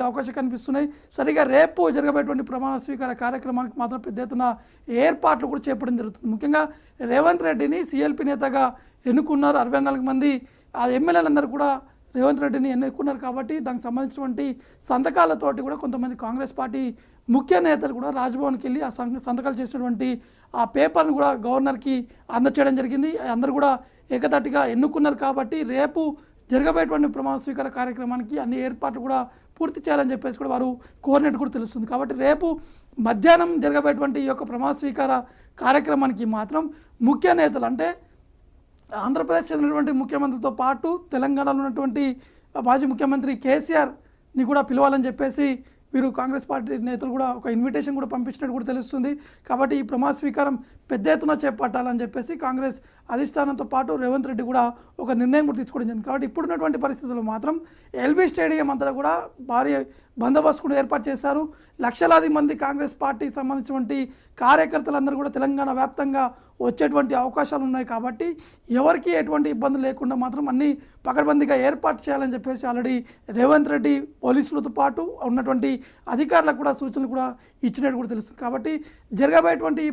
అవకాశం కనిపిస్తున్నాయి. సరిగా రేపు జరగబోయేటువంటి ప్రమాణ స్వీకార కార్యక్రమానికి మాత్రం పెద్ద ఎత్తున ఏర్పాట్లు కూడా చేపట్టడం జరుగుతుంది. ముఖ్యంగా రేవంత్ రెడ్డిని సీఎల్పీ నేతగా ఎన్నుకున్నారు. 64 మంది ఆ ఎమ్మెల్యేలందరూ కూడా రేవంత్ రెడ్డిని ఎన్నుకున్నారు కాబట్టి దానికి సంబంధించినటువంటి సంతకాలతోటి కూడా కొంతమంది కాంగ్రెస్ పార్టీ ముఖ్య నేతలు కూడా రాజ్భవన్కి వెళ్ళి ఆ సంతకాలు చేసినటువంటి ఆ పేపర్ను కూడా గవర్నర్కి అందచేయడం జరిగింది. అందరూ కూడా ఏకతాటిగా ఎన్నుకున్నారు కాబట్టి రేపు జరగబోయేటువంటి ప్రమాణ స్వీకార కార్యక్రమానికి అన్ని ఏర్పాట్లు కూడా పూర్తి చేయాలని చెప్పేసి కూడా వారు కోరినట్టు కూడా తెలుస్తుంది. కాబట్టి రేపు మధ్యాహ్నం జరగబోయేటువంటి ఈ యొక్క ప్రమాణ స్వీకార కార్యక్రమానికి మాత్రం ముఖ్య నేతలు అంటే ఆంధ్రప్రదేశ్ చెందినటువంటి ముఖ్యమంత్రితో పాటు తెలంగాణలో ఉన్నటువంటి మాజీ ముఖ్యమంత్రి కేసీఆర్ని కూడా పిలవాలని చెప్పేసి వీరు కాంగ్రెస్ పార్టీ నేతలు కూడా ఒక ఇన్విటేషన్ కూడా పంపించినట్టు కూడా తెలుస్తుంది. కాబట్టి ఈ ప్రమాణ స్వీకారం పెద్ద ఎత్తున చేపట్టాలని చెప్పేసి కాంగ్రెస్ అధిష్టానంతో పాటు రేవంత్ రెడ్డి కూడా ఒక నిర్ణయం కూడా తీసుకోవడం జరిగింది. కాబట్టి ఇప్పుడున్నటువంటి పరిస్థితుల్లో మాత్రం ఎల్బీ స్టేడియం అంతా కూడా భారీ బందోబస్తు కూడా ఏర్పాటు చేశారు. లక్షలాది మంది కాంగ్రెస్ పార్టీకి సంబంధించినటువంటి కార్యకర్తలందరూ కూడా తెలంగాణ వ్యాప్తంగా వచ్చేటువంటి అవకాశాలు ఉన్నాయి. కాబట్టి ఎవరికి ఎటువంటి ఇబ్బంది లేకుండా మాత్రం అన్ని పకడ్బందీగా ఏర్పాటు చేయాలని చెప్పేసి ఆల్రెడీ రేవంత్ రెడ్డి పోలీసులతో పాటు ఉన్నటువంటి అధికారులకు కూడా సూచనలు కూడా ఇచ్చినట్టు కూడా తెలుస్తుంది. కాబట్టి జరగబోయేటువంటి